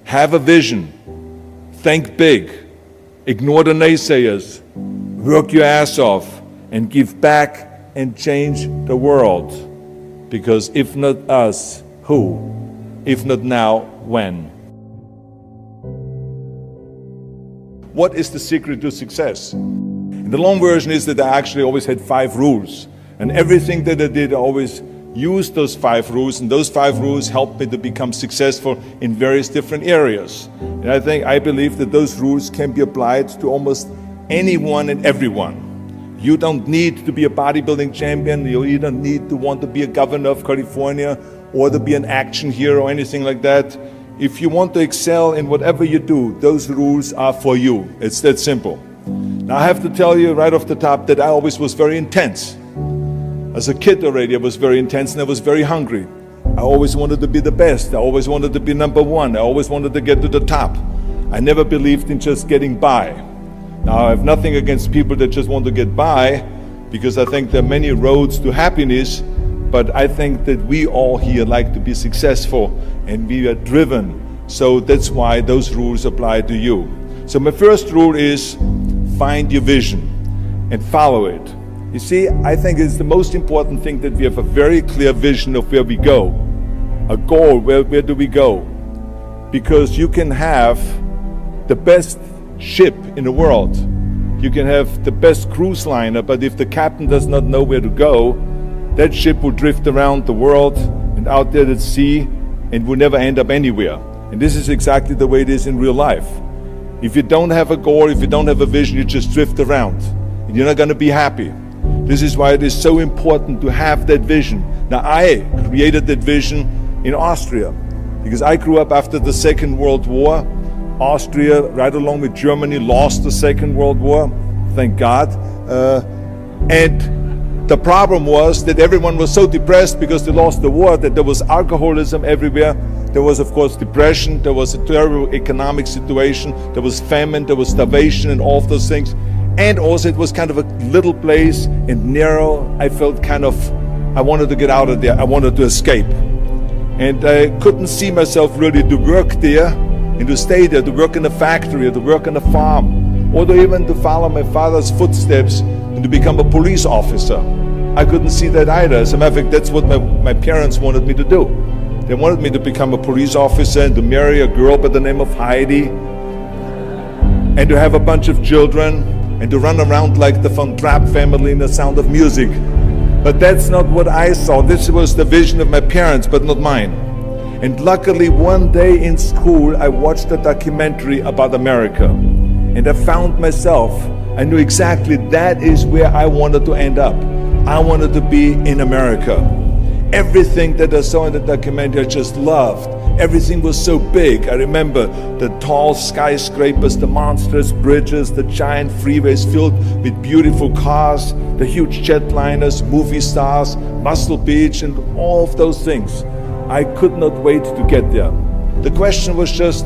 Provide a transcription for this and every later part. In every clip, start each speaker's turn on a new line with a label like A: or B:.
A: Have a vision. Think big. Ignore the naysayers. Work your ass off and give back and change the world. Because if not us, who? If not now, when? What is the secret to success? And the long version is that I actually always had 5 rules. And everything that I did, I always used those 5 rules. And those 5 rules helped me to become successful in various different areas. And I believe that those rules can be applied to almost anyone and everyone. You don't need to be a bodybuilding champion. You don't need to want to be a governor of California or to be an action hero or anything like that. If you want to excel in whatever you do, those rules are for you. It's that simple. Now I have to tell you right off the top that I always was very intense. As a kid already, I was very intense and I was very hungry. I always wanted to be the best. I always wanted to be number one. I always wanted to get to the top. I never believed in just getting by. Now I have nothing against people that just want to get by, because I think there are many roads to happiness, but I think that we all here like to be successful and we are driven. So that's why those rules apply to you. So my first rule is find your vision and follow it. You see, I think it's the most important thing that we have a very clear vision of where we go. A goal, where do we go? Because you can have the best ship in the world. You can have the best cruise liner, but if the captain does not know where to go, that ship will drift around the world and out there at sea and will never end up anywhere. And this is exactly the way it is in real life. If you don't have a goal, if you don't have a vision, you just drift around and you're not going to be happy. This is why it is so important to have that vision. Now, I created that vision in Austria because I grew up after the Second World War. Austria, right along with Germany, lost the Second World War, thank God. And the problem was that everyone was so depressed because they lost the war that there was alcoholism everywhere. There was, of course, depression. There was a terrible economic situation. There was famine. There was starvation and all of those things. And also it was kind of a little place and narrow. I felt I wanted to get out of there. I wanted to escape. And I couldn't see myself really to work there and to stay there, to work in a factory or to work on a farm, or to even to follow my father's footsteps and to become a police officer. I couldn't see that either. As a matter of fact, that's what my parents wanted me to do. They wanted me to become a police officer and to marry a girl by the name of Heidi and to have a bunch of children and to run around like the Von Trapp family in The Sound of Music. But that's not what I saw. This was the vision of my parents, but not mine. And luckily, one day in school, I watched a documentary about America. And I found myself, I knew exactly that is where I wanted to end up. I wanted to be in America. Everything that I saw in the documentary, I just loved. Everything was so big. I remember the tall skyscrapers, the monstrous bridges, the giant freeways filled with beautiful cars, the huge jetliners, movie stars, Muscle Beach, and all of those things. I could not wait to get there. The question was just,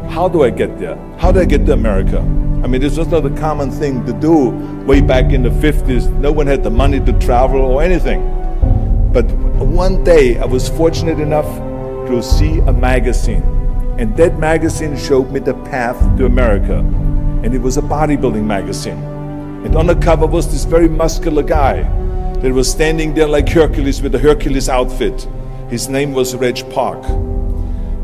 A: how do I get there? How do I get to America? I mean, this was not a common thing to do way back in the 50s. No one had the money to travel or anything. But one day I was fortunate enough to see a magazine. And that magazine showed me the path to America. And it was a bodybuilding magazine. And on the cover was this very muscular guy that was standing there like Hercules with a Hercules outfit. His name was Reg Park.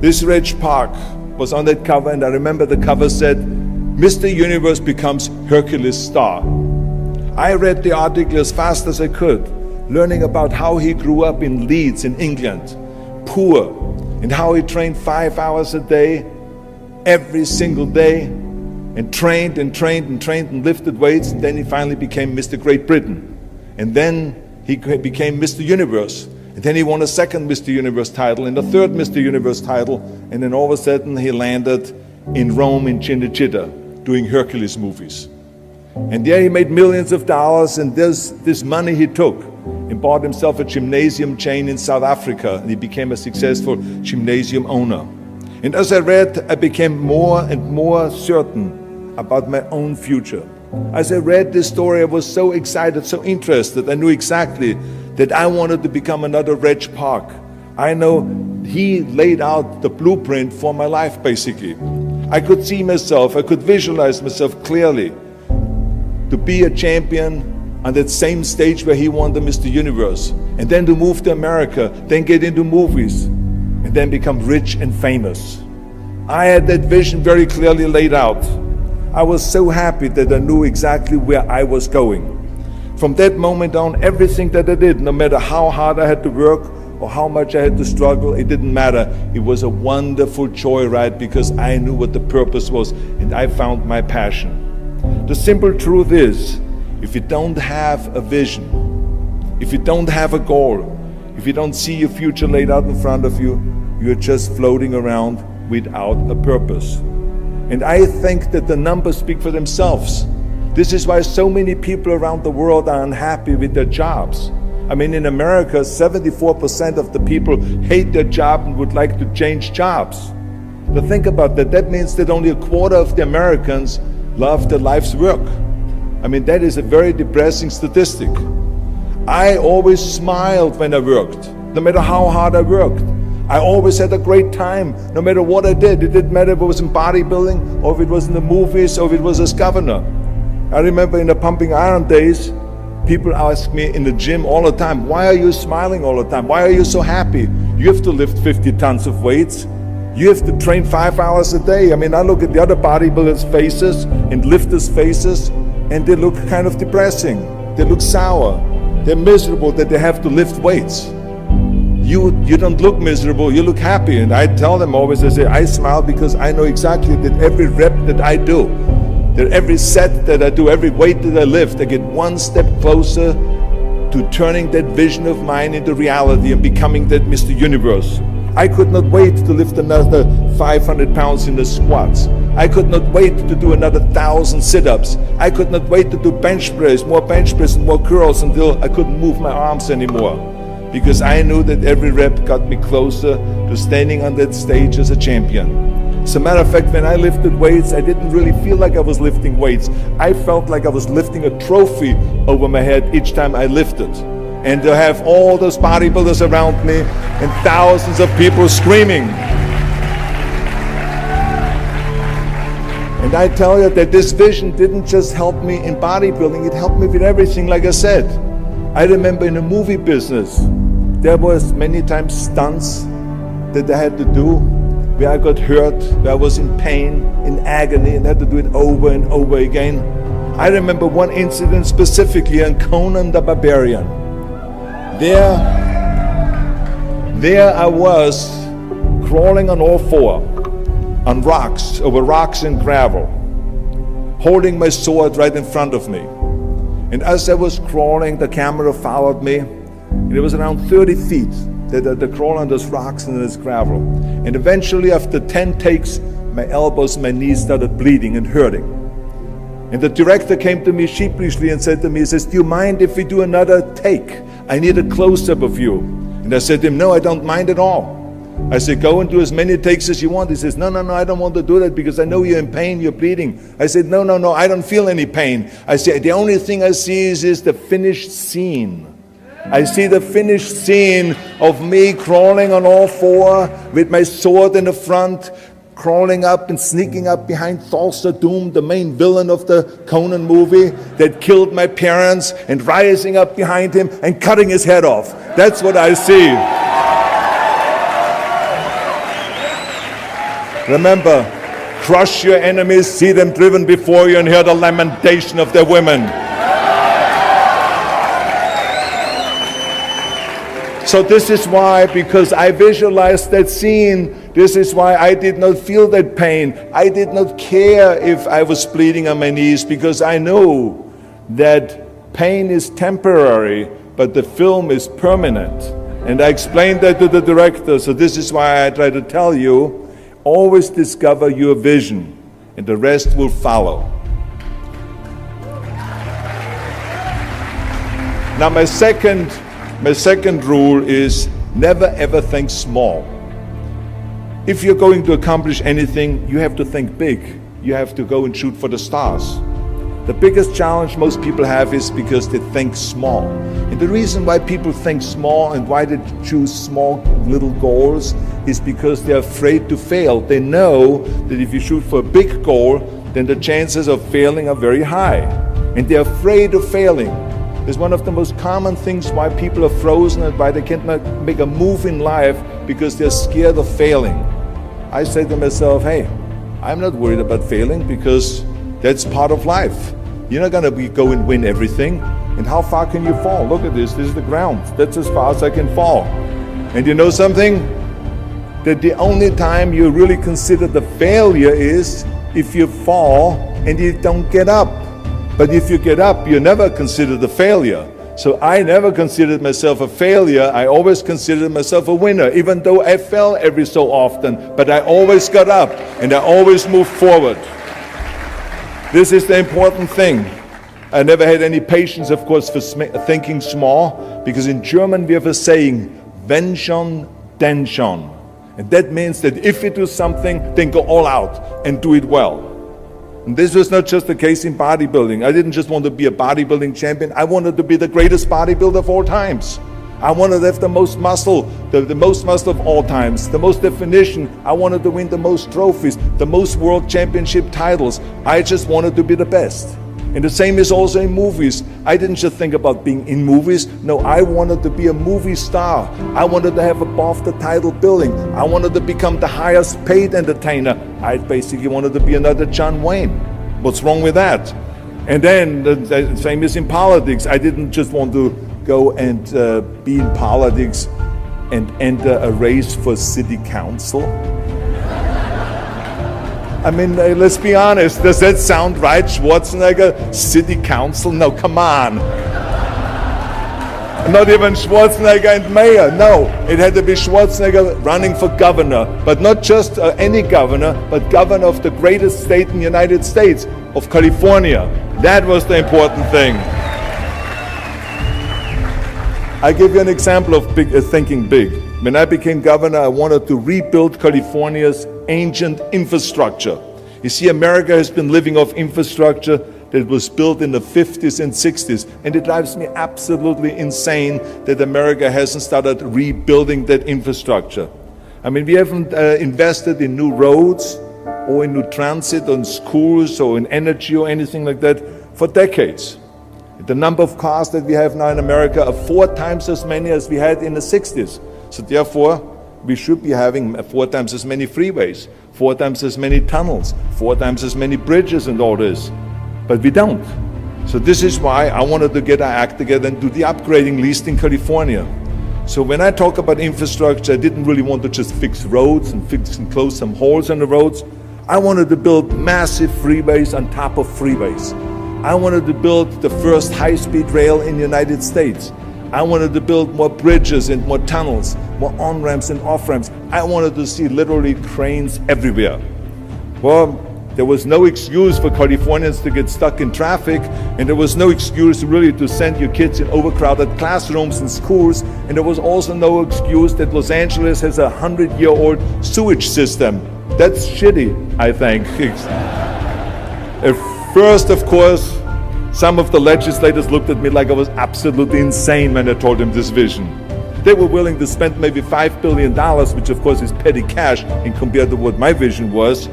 A: This Reg Park was on that cover, and I remember the cover said, Mr. Universe becomes Hercules star. I read the article as fast as I could, learning about how he grew up in Leeds in England, poor, and how he trained 5 hours a day, every single day, and trained and trained and trained and lifted weights, and then he finally became Mr. Great Britain. And then he became Mr. Universe. And then he won a second Mr. Universe title and a third Mr. Universe title. And then all of a sudden he landed in Rome in Cinecittà doing Hercules movies. And there he made millions of dollars, and this money he took and bought himself a gymnasium chain in South Africa, and he became a successful gymnasium owner. And as I read, I became more and more certain about my own future. As I read this story, I was so excited, so interested. I knew exactly that I wanted to become another Reg Park. I know he laid out the blueprint for my life, basically. I could see myself, I could visualize myself clearly to be a champion on that same stage where he won the Mr. Universe, and then to move to America, then get into movies, and then become rich and famous. I had that vision very clearly laid out. I was so happy that I knew exactly where I was going. From that moment on, everything that I did, no matter how hard I had to work or how much I had to struggle, it didn't matter. It was a wonderful joyride because I knew what the purpose was and I found my passion. The simple truth is, if you don't have a vision, if you don't have a goal, if you don't see your future laid out in front of you, you're just floating around without a purpose. And I think that the numbers speak for themselves. This is why so many people around the world are unhappy with their jobs. I mean, in America, 74% of the people hate their job and would like to change jobs. But think about that. That means that only a quarter of the Americans love their life's work. I mean, that is a very depressing statistic. I always smiled when I worked, no matter how hard I worked. I always had a great time, no matter what I did. It didn't matter if it was in bodybuilding, or if it was in the movies, or if it was as governor. I remember in the pumping iron days, people ask me in the gym all the time, why are you smiling all the time? Why are you so happy? You have to lift 50 tons of weights. You have to train 5 hours a day. I mean, I look at the other bodybuilders' faces and lifters' faces, and they look kind of depressing. They look sour. They're miserable that they have to lift weights. You don't look miserable, you look happy. And I tell them always, I say, I smile because I know exactly that every rep that I do, that every set that I do, every weight that I lift, I get one step closer to turning that vision of mine into reality and becoming that Mr. Universe. I could not wait to lift another 500 pounds in the squats. I could not wait to do another 1,000 sit-ups. I could not wait to do bench press, more bench press and more curls until I couldn't move my arms anymore. Because I knew that every rep got me closer to standing on that stage as a champion. As a matter of fact, when I lifted weights, I didn't really feel like I was lifting weights. I felt like I was lifting a trophy over my head each time I lifted. And to have all those bodybuilders around me and thousands of people screaming. And I tell you that this vision didn't just help me in bodybuilding, it helped me with everything, like I said. I remember in the movie business, there was many times stunts that I had to do where I got hurt, where I was in pain, in agony, and had to do it over and over again. I remember one incident specifically on Conan the Barbarian. There I was crawling on all four, on rocks, over rocks and gravel, holding my sword right in front of me. And as I was crawling, the camera followed me, and it was around 30 feet that crawl on those rocks and this gravel. And eventually, after 10 takes, my elbows and my knees started bleeding and hurting. And the director came to me sheepishly and said to me, he says, do you mind if we do another take? I need a close-up of you. And I said to him, no, I don't mind at all. I said, go and do as many takes as you want. He says, no, I don't want to do that because I know you're in pain, you're bleeding. I said, no, I don't feel any pain. I said, the only thing I see is the finished scene. I see the finished scene of me crawling on all four with my sword in the front, crawling up and sneaking up behind Thulsa Doom, the main villain of the Conan movie that killed my parents, and rising up behind him and cutting his head off. That's what I see. Remember, crush your enemies, see them driven before you, and hear the lamentation of their women. So this is why, because I visualized that scene, this is why I did not feel that pain. I did not care if I was bleeding on my knees, because I know that pain is temporary, but the film is permanent. And I explained that to the director, so this is why I try to tell you, always discover your vision, and the rest will follow. Now my second rule is never ever think small. If you're going to accomplish anything, you have to think big. You have to go and shoot for the stars. The biggest challenge most people have is because they think small. And the reason why people think small and why they choose small little goals is because they're afraid to fail. They know that if you shoot for a big goal, then the chances of failing are very high. And they're afraid of failing. It's one of the most common things why people are frozen and why they can't make a move in life, because they're scared of failing. I say to myself, hey, I'm not worried about failing because that's part of life. You're not going to go and win everything. And how far can you fall? Look at this. This is the ground. That's as far as I can fall. And you know something? That the only time you really consider the failure is if you fall and you don't get up. But if you get up, you never consider the failure. So I never considered myself a failure. I always considered myself a winner, even though I fell every so often. But I always got up and I always moved forward. This is the important thing. I never had any patience, of course, for thinking small, because in German we have a saying, wenn schon, denn schon. And that means that if you do something, then go all out and do it well. And this was not just the case in bodybuilding. I didn't just want to be a bodybuilding champion. I wanted to be the greatest bodybuilder of all times. I wanted to have the most muscle, the most muscle of all times, the most definition. I wanted to win the most trophies, the most world championship titles. I just wanted to be the best. And the same is also in movies. I didn't just think about being in movies. No, I wanted to be a movie star. I wanted to have above the title billing. I wanted to become the highest paid entertainer. I basically wanted to be another John Wayne. What's wrong with that? And then the same is in politics. I didn't just want to go and be in politics and enter a race for city council. I mean, let's be honest, does that sound right, Schwarzenegger? City council? No, come on. Not even Schwarzenegger and mayor, no. It had to be Schwarzenegger running for governor, but not just any governor, but governor of the greatest state in the United States, of California. That was the important thing. I give you an example of thinking big. When I became governor, I wanted to rebuild California's ancient infrastructure. You see, America has been living off infrastructure that was built in the 50s and 60s, and it drives me absolutely insane that America hasn't started rebuilding that infrastructure. I mean, we haven't invested in new roads or in new transit, or in schools, or in energy, or anything like that for decades. The number of cars that we have now in America are 4 times as many as we had in the 60s. So therefore, we should be having 4 times as many freeways, 4 times as many tunnels, 4 times as many bridges and all this. But we don't. So this is why I wanted to get our act together and do the upgrading, at least in California. So when I talk about infrastructure, I didn't really want to just fix roads and fix and close some holes on the roads. I wanted to build massive freeways on top of freeways. I wanted to build the first high-speed rail in the United States. I wanted to build more bridges and more tunnels, more on-ramps and off-ramps. I wanted to see literally cranes everywhere. Well, there was no excuse for Californians to get stuck in traffic, and there was no excuse really to send your kids in overcrowded classrooms in schools, and there was also no excuse that Los Angeles has a 100-year-old sewage system. That's shitty, I think. At first, of course, some of the legislators looked at me like I was absolutely insane when I told them this vision. They were willing to spend maybe $5 billion, which of course is petty cash in compared to what my vision was.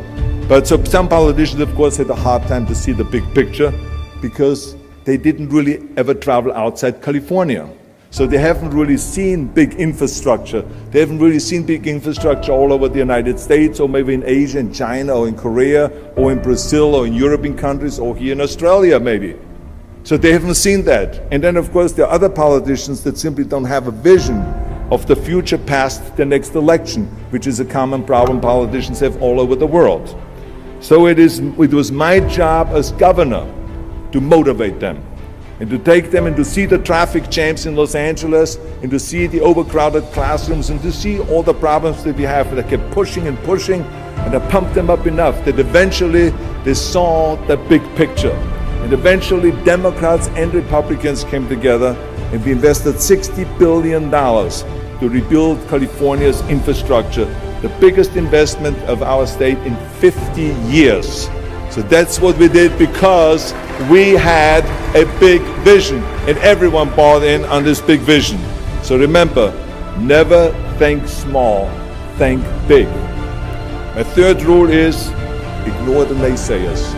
A: But so some politicians, of course, had a hard time to see the big picture because they didn't really ever travel outside California. So they haven't really seen big infrastructure. They haven't really seen big infrastructure all over the United States, or maybe in Asia, in China, or in Korea, or in Brazil, or in European countries, or here in Australia maybe. So they haven't seen that. And then, of course, there are other politicians that simply don't have a vision of the future past the next election, which is a common problem politicians have all over the world. So it was my job as governor to motivate them and to take them and to see the traffic jams in Los Angeles and to see the overcrowded classrooms and to see all the problems that we have. And I kept pushing and pushing, and I pumped them up enough that eventually they saw the big picture. And eventually Democrats and Republicans came together, and we invested $60 billion to rebuild California's infrastructure, the biggest investment of our state in 50 years. So that's what we did because we had a big vision, and everyone bought in on this big vision. So remember, never think small, think big. My third rule is ignore the naysayers.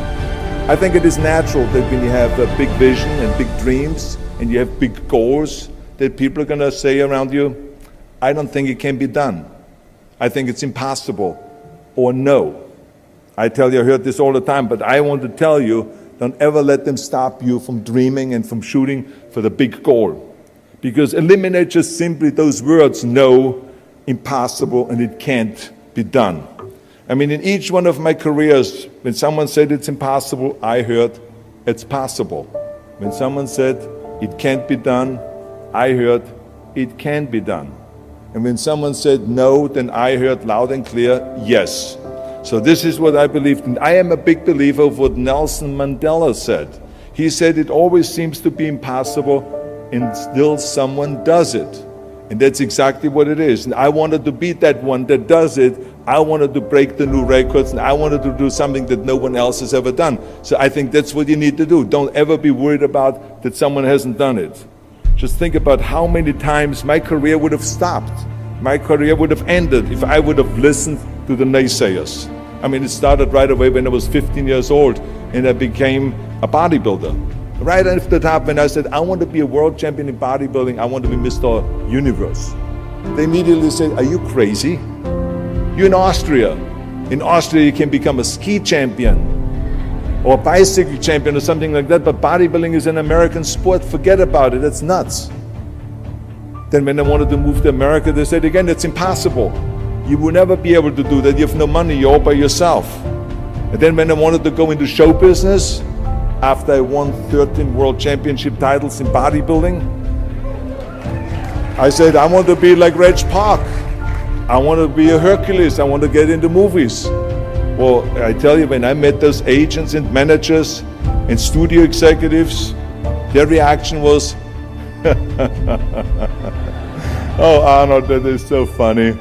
A: I think it is natural that when you have a big vision and big dreams and you have big goals, that people are going to say around you, I don't think it can be done. I think it's impossible, or no. I tell you, I heard this all the time, but I want to tell you, don't ever let them stop you from dreaming and from shooting for the big goal. Because eliminate just simply those words, no, impossible, and it can't be done. I mean, in each one of my careers, when someone said it's impossible, I heard it's possible. When someone said it can't be done, I heard it can be done. And when someone said no, then I heard loud and clear, yes. So this is what I believed in. I am a big believer of what Nelson Mandela said. He said it always seems to be impossible and still someone does it. And that's exactly what it is. And I wanted to be that one that does it. I wanted to break the new records, and I wanted to do something that no one else has ever done. So I think that's what you need to do. Don't ever be worried about that someone hasn't done it. Just think about how many times my career would have stopped. My career would have ended if I would have listened to the naysayers. I mean, it started right away when I was 15 years old and I became a bodybuilder. Right after the top, when I said, I want to be a world champion in bodybuilding, I want to be Mr. Universe. They immediately said, are you crazy? You're in Austria. In Austria, you can become a ski champion or a bicycle champion or something like that, but bodybuilding is an American sport. Forget about it, that's nuts. Then when I wanted to move to America, they said again, it's impossible. You will never be able to do that. You have no money, you're all by yourself. And then when I wanted to go into show business, after I won 13 world championship titles in bodybuilding, I said, I want to be like Reg Park. I want to be a Hercules. I want to get into movies. Well, I tell you, when I met those agents and managers and studio executives, their reaction was, oh, Arnold, that is so funny.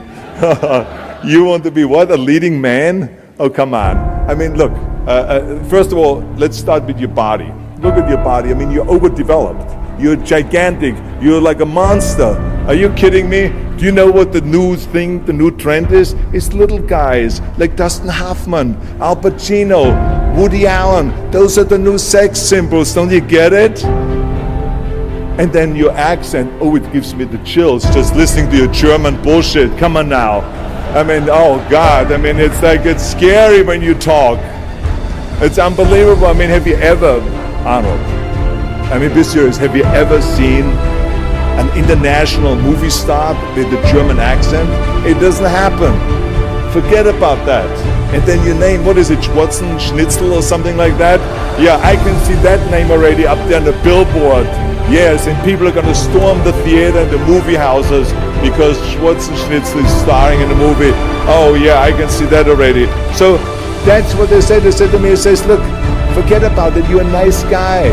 A: You want to be what, a leading man? Oh, come on. I mean, look, first of all, let's start with your body. Look at your body. I mean, you're overdeveloped. You're gigantic. You're like a monster. Are you kidding me? Do you know what the new thing, the new trend is? It's little guys like Dustin Hoffman, Al Pacino, Woody Allen. Those are the new sex symbols. Don't you get it? And then your accent, oh, it gives me the chills just listening to your German bullshit. Come on now. I mean, oh God, I mean, it's like, it's scary when you talk. It's unbelievable. I mean, have you ever, Arnold, I mean, this year, have you ever seen an international movie star with a German accent? It doesn't happen. Forget about that. And then your name, what is it, Schnitzel or something like that? Yeah, I can see that name already up there on the billboard. Yes, and people are going to storm the theater and the movie houses because Schwarzenegger is starring in the movie. Oh yeah, I can see that already. So that's what they said. They said to me, it says, look, forget about it. You're a nice guy.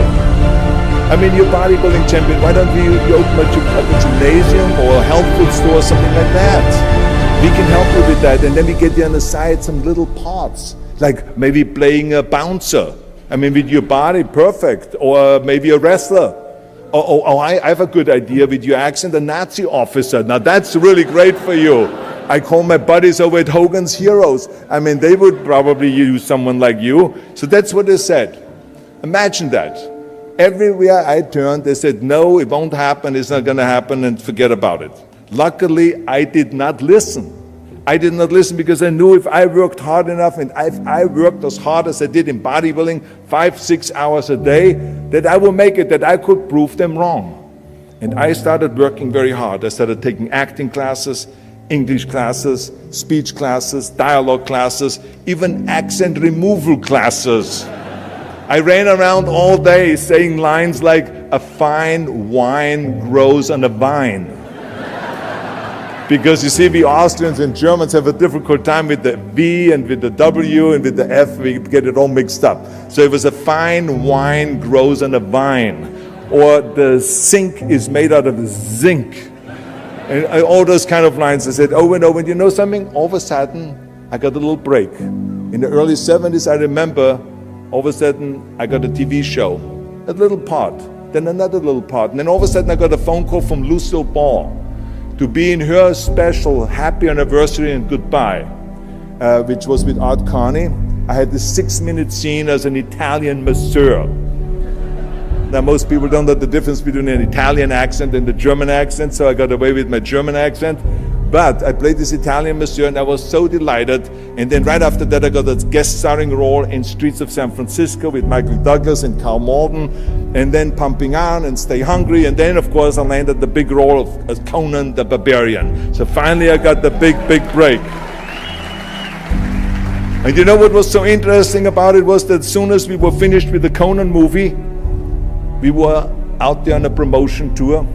A: I mean, you're a bodybuilding champion. Why don't you open a gymnasium or a health food store or something like that? We can help you with that. And then we get you on the side some little parts, like maybe playing a bouncer. I mean, with your body, perfect. Or maybe a wrestler. I have a good idea with your accent, a Nazi officer. Now that's really great for you. I call my buddies over at Hogan's Heroes. I mean, they would probably use someone like you. So that's what they said. Imagine that. Everywhere I turned, they said, no, it won't happen, it's not going to happen, and forget about it. Luckily, I did not listen. I did not listen because I knew if I worked hard enough and if I worked as hard as I did in bodybuilding, 5-6 hours a day, that I will make it, that I could prove them wrong. And I started working very hard. I started taking acting classes, English classes, speech classes, dialogue classes, even accent removal classes. I ran around all day saying lines like, a fine wine grows on a vine. Because you see, we Austrians and Germans have a difficult time with the V and with the W and with the F, we get it all mixed up. So it was a fine wine grows on a vine. Or the sink is made out of zinc. And all those kind of lines. I said, over and over, and you know something? All of a sudden, I got a little break. In the early 70s, I remember All of a sudden, I got a TV show, a little part, then another little part. And then all of a sudden, I got a phone call from Lucille Ball to be in her special Happy Anniversary and Goodbye, which was with Art Carney. I had this 6-minute scene as an Italian masseur. Now, most people don't know the difference between an Italian accent and the German accent, so I got away with my German accent. But I played this Italian masseur, and I was so delighted. And then right after that, I got a guest starring role in Streets of San Francisco with Michael Douglas and Carl Malden, and then Pumping On and Stay Hungry. And then, of course, I landed the big role of as Conan the Barbarian. So finally, I got the big break. And you know what was so interesting about it was that as soon as we were finished with the Conan movie, we were out there on a promotion tour,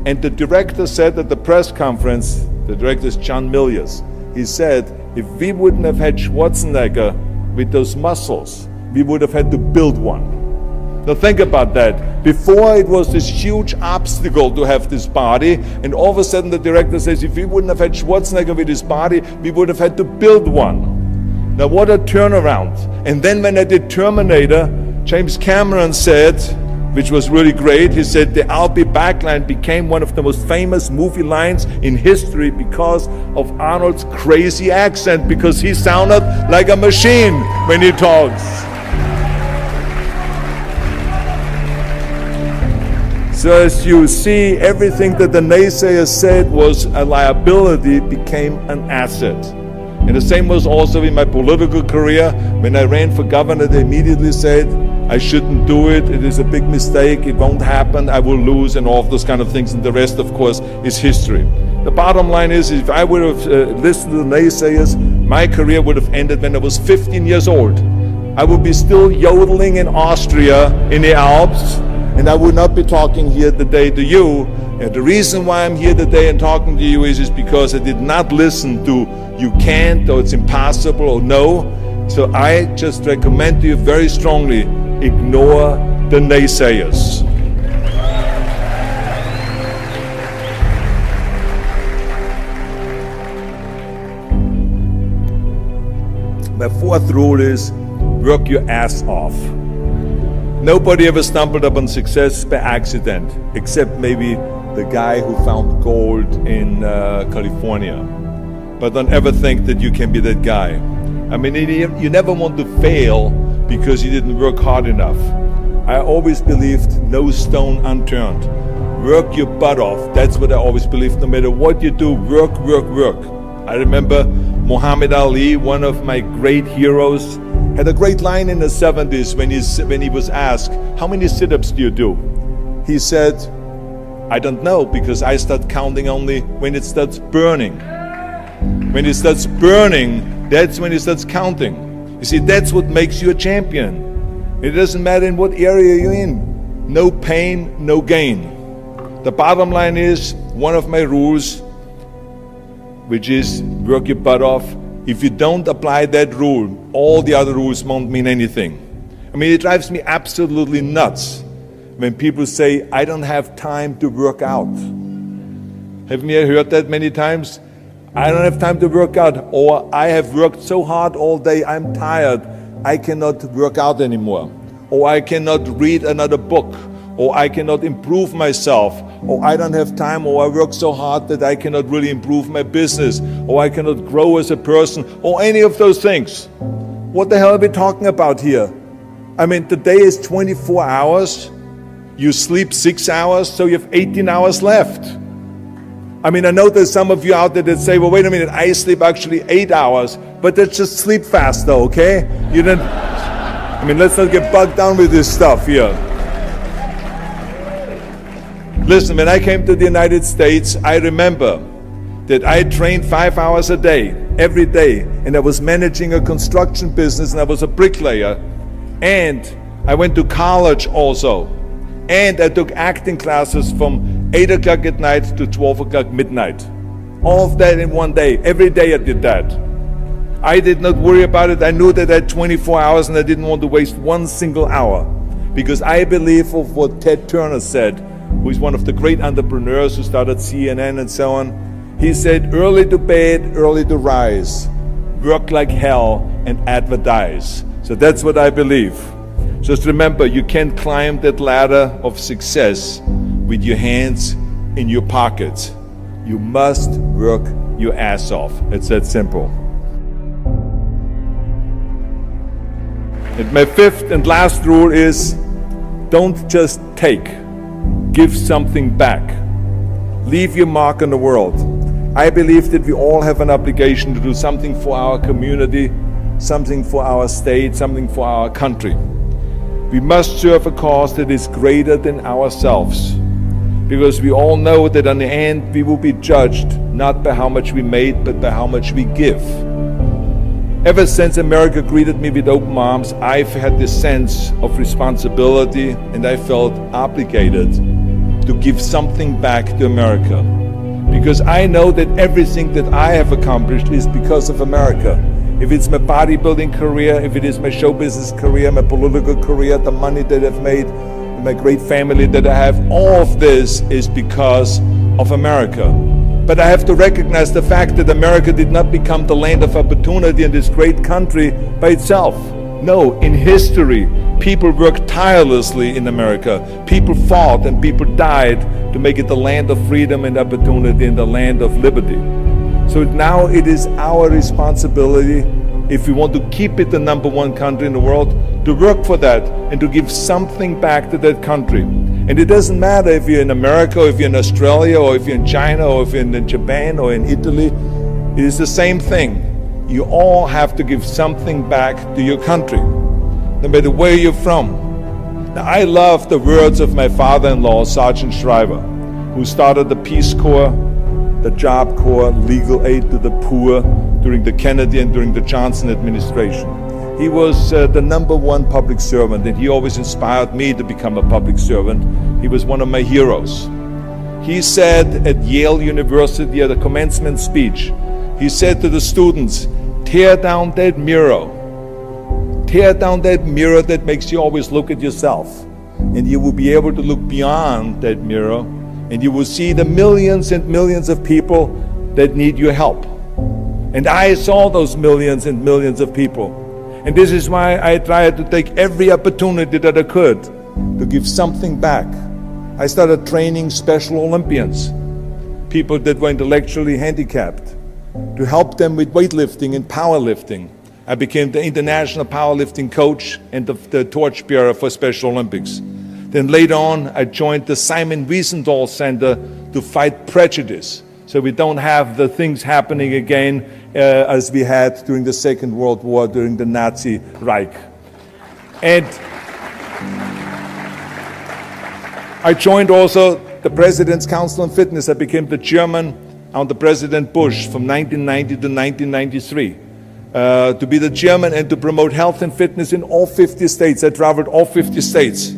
A: and the director said at the press conference, the director is John Milius, he said, if we wouldn't have had Schwarzenegger with those muscles, we would have had to build one. Now think about that. Before it was this huge obstacle to have this body, and all of a sudden the director says, if we wouldn't have had Schwarzenegger with his body, we would have had to build one. Now what a turnaround. And then when I did Terminator, James Cameron said, which was really great, he said the "I'll be back" line became one of the most famous movie lines in history because of Arnold's crazy accent, because he sounded like a machine when he talks. So as you see, everything that the naysayers said was a liability became an asset. And the same was also in my political career. When I ran for governor, they immediately said, I shouldn't do it, it is a big mistake, it won't happen, I will lose, and all of those kind of things, and the rest, of course, is history. The bottom line is, if I would have listened to the naysayers, my career would have ended when I was 15 years old. I would be still yodeling in Austria, in the Alps, and I would not be talking here today to you. And the reason why I'm here today and talking to you is because I did not listen to you can't, or it's impossible, or no. So I just recommend to you very strongly, ignore the naysayers. My fourth rule is work your ass off. Nobody ever stumbled upon success by accident, except maybe the guy who found gold in California. But don't ever think that you can be that guy. I mean, you never want to fail because you didn't work hard enough. I always believed no stone unturned. Work your butt off. That's what I always believed. No matter what you do, work, work, work. I remember Muhammad Ali, one of my great heroes, had a great line in the 70s when he was asked, how many sit-ups do you do? He said, I don't know, because I start counting only when it starts burning. When it starts burning, that's when it starts counting. You see, that's what makes you a champion. It doesn't matter in what area you're in. No pain, no gain. The bottom line is, one of my rules, which is work your butt off. If you don't apply that rule, all the other rules won't mean anything. I mean, it drives me absolutely nuts when people say, I don't have time to work out. Haven't you heard that many times? I don't have time to work out, or I have worked so hard all day, I'm tired, I cannot work out anymore. Or I cannot read another book, or I cannot improve myself, or I don't have time, or I work so hard that I cannot really improve my business, or I cannot grow as a person, or any of those things. What the hell are we talking about here? I mean, the day is 24 hours, you sleep 6 hours, so you have 18 hours left. I mean, I know there's some of you out there that say, well, wait a minute, I sleep actually 8 hours, but that's just sleep faster, okay? You don't, I mean, let's not get bogged down with this stuff here. Listen, when I came to the United States, I remember that I trained 5 hours a day, every day, and I was managing a construction business, and I was a bricklayer, and I went to college also, and I took acting classes from 8 o'clock at night to 12 o'clock midnight. All of that in one day. Every day I did that. I did not worry about it. I knew that I had 24 hours and I didn't want to waste one single hour, because I believe of what Ted Turner said, who is one of the great entrepreneurs who started CNN and so on. He said, early to bed, early to rise, work like hell and advertise. So that's what I believe. Just remember, you can't climb that ladder of success with your hands in your pockets. You must work your ass off. It's that simple. And my fifth and last rule is, don't just take, give something back. Leave your mark on the world. I believe that we all have an obligation to do something for our community, something for our state, something for our country. We must serve a cause that is greater than ourselves, because we all know that in the end we will be judged not by how much we made, but by how much we give. Ever since America greeted me with open arms, I've had this sense of responsibility, and I felt obligated to give something back to America. Because I know that everything that I have accomplished is because of America. If it's my bodybuilding career, if it is my show business career, my political career, the money that I've made, my great family that I have, all of this is because of America. But I have to recognize the fact that America did not become the land of opportunity in this great country by itself. No, in history, people worked tirelessly in America. People fought and people died to make it the land of freedom and opportunity and the land of liberty. So now it is our responsibility, if we want to keep it the #1 country in the world, to work for that and to give something back to that country. And it doesn't matter if you're in America, or if you're in Australia, or if you're in China, or if you're in Japan, or in Italy. It is the same thing. You all have to give something back to your country, no matter where you're from. Now, I love the words of my father-in-law, Sergeant Shriver, who started the Peace Corps, the Job Corps, legal aid to the poor during the Kennedy and during the Johnson administration. He was the #1 public servant, and he always inspired me to become a public servant. He was one of my heroes. He said at Yale University at a commencement speech, he said to the students, tear down that mirror. Tear down that mirror that makes you always look at yourself. And you will be able to look beyond that mirror, and you will see the millions and millions of people that need your help. And I saw those millions and millions of people. And this is why I tried to take every opportunity that I could to give something back. I started training Special Olympians, people that were intellectually handicapped, to help them with weightlifting and powerlifting. I became the international powerlifting coach and the torchbearer for Special Olympics. Then later on, I joined the Simon Wiesenthal Center to fight prejudice, so we don't have the things happening again as we had during the Second World War, during the Nazi Reich. And I joined also the President's Council on Fitness. I became the chairman under President Bush from 1990 to 1993. To be the chairman and to promote health and fitness in all 50 states. I traveled all 50 states.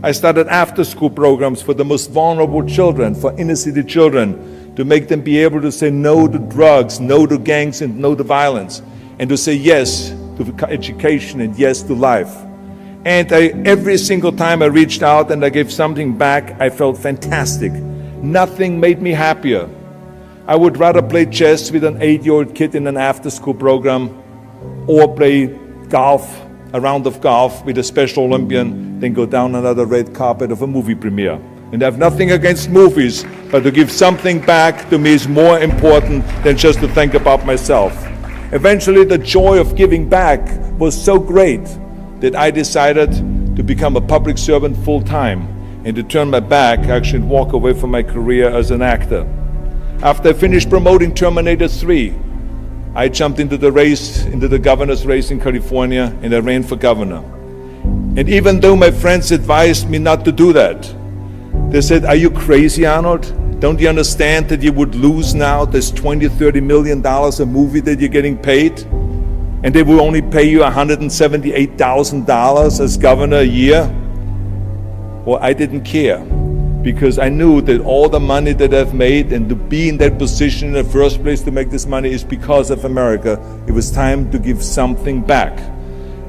A: I started after-school programs for the most vulnerable children, for inner-city children, to make them be able to say no to drugs, no to gangs, and no to violence, and to say yes to education and yes to life. And every single time I reached out and I gave something back, I felt fantastic. Nothing made me happier. I would rather play chess with an 8-year-old kid in an after-school program, or play golf, a round of golf with a Special Olympian, than go down another red carpet of a movie premiere. And I have nothing against movies, but to give something back to me is more important than just to think about myself. Eventually, the joy of giving back was so great that I decided to become a public servant full-time and to turn my back, actually, and walk away from my career as an actor. After I finished promoting Terminator 3, I jumped into the race, into the governor's race in California, and I ran for governor. And even though my friends advised me not to do that, they said, "Are you crazy, Arnold? Don't you understand that you would lose now this $20, $30 million a movie that you're getting paid? And they will only pay you $178,000 as governor a year?" Well, I didn't care, because I knew that all the money that I've made and to be in that position in the first place to make this money is because of America. It was time to give something back.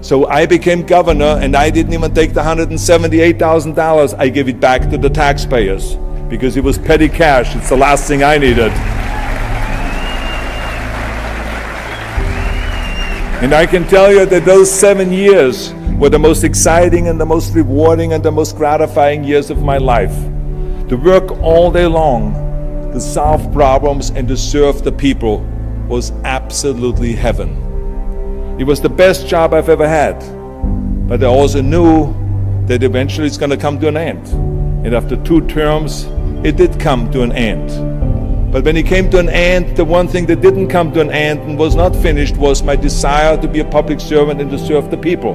A: So I became governor, and I didn't even take the $178,000. I gave it back to the taxpayers because it was petty cash. It's the last thing I needed. And I can tell you that those 7 years were the most exciting and the most rewarding and the most gratifying years of my life. To work all day long, to solve problems and to serve the people was absolutely heaven. It was the best job I've ever had. But I also knew that eventually it's going to come to an end. And after 2 terms, it did come to an end. But when it came to an end, the one thing that didn't come to an end and was not finished was my desire to be a public servant and to serve the people.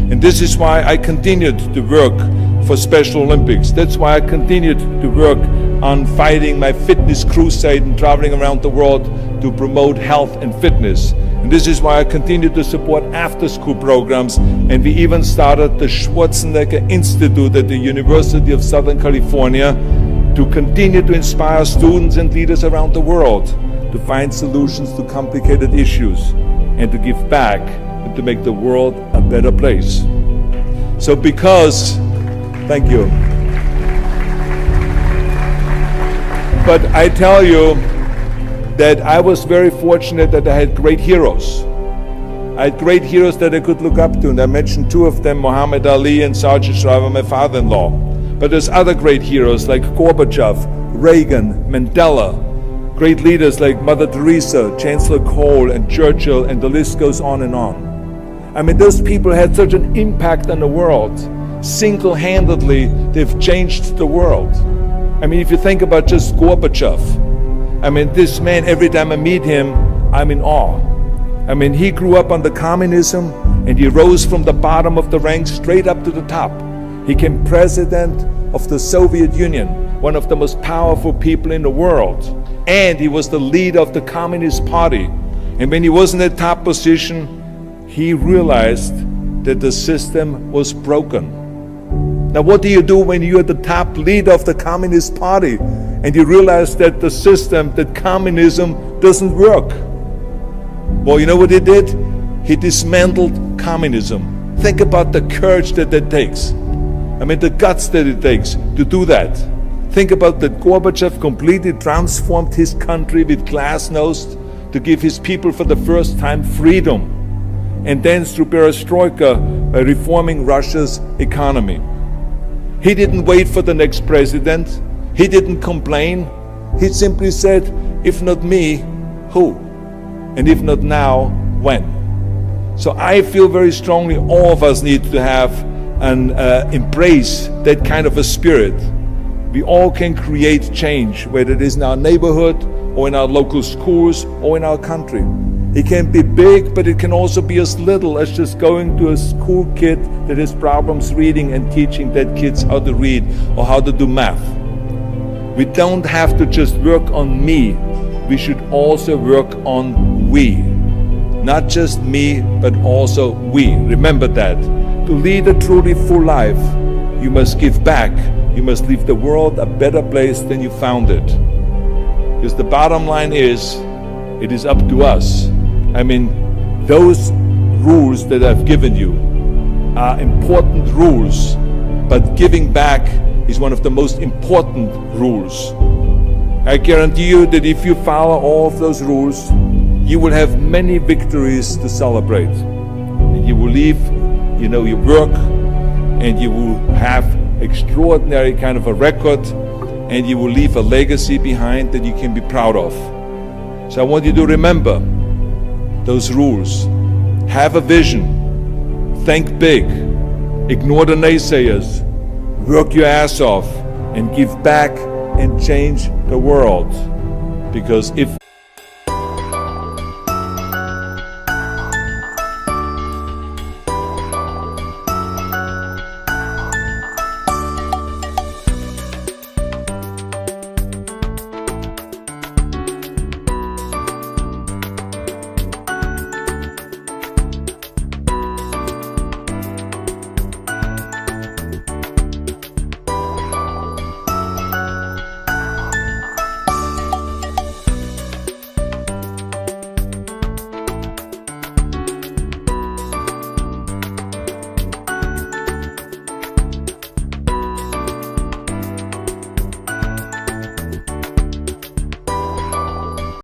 A: And this is why I continued to work for Special Olympics. That's why I continued to work on fighting my fitness crusade and traveling around the world to promote health and fitness. And this is why I continue to support after-school programs, and we even started the Schwarzenegger Institute at the University of Southern California to continue to inspire students and leaders around the world to find solutions to complicated issues and to give back and to make the world a better place. So thank you. But I tell you that I was very fortunate that I had great heroes. I had great heroes that I could look up to, and I mentioned 2 of them, Muhammad Ali and Sergeant Shriver, my father-in-law. But there's other great heroes like Gorbachev, Reagan, Mandela, great leaders like Mother Teresa, Chancellor Kohl, and Churchill, and the list goes on and on. I mean, those people had such an impact on the world. Single-handedly, they've changed the world. I mean, if you think about just Gorbachev, I mean, this man, every time I meet him, I'm in awe. I mean, he grew up under communism and he rose from the bottom of the ranks straight up to the top. He became president of the Soviet Union, one of the most powerful people in the world. And he was the leader of the Communist Party. And when he was in the top position, he realized that the system was broken. Now, what do you do when you're the top leader of the Communist Party and you realize that the system, that communism doesn't work? Well, you know what he did? He dismantled communism. Think about the courage that takes. I mean, the guts that it takes to do that. Think about that Gorbachev completely transformed his country with glasnost to give his people for the first time freedom. And then through perestroika, by reforming Russia's economy. He didn't wait for the next president. He didn't complain. He simply said, if not me, who? And if not now, when? So I feel very strongly all of us need to have and embrace that kind of a spirit. We all can create change, whether it is in our neighborhood or in our local schools or in our country. It can be big, but it can also be as little as just going to a school kid that has problems reading and teaching that kids how to read or how to do math. We don't have to just work on me. We should also work on we. Not just me, but also we. Remember that. To lead a truly full life, you must give back. You must leave the world a better place than you found it. Because the bottom line is, it is up to us. I mean, those rules that I've given you are important rules, but giving back is one of the most important rules. I guarantee you that if you follow all of those rules, you will have many victories to celebrate. And you will leave, your work, and you will have extraordinary kind of a record, and you will leave a legacy behind that you can be proud of. So I want you to remember those rules. Have a vision. Think big. Ignore the naysayers. Work your ass off and give back and change the world. Because if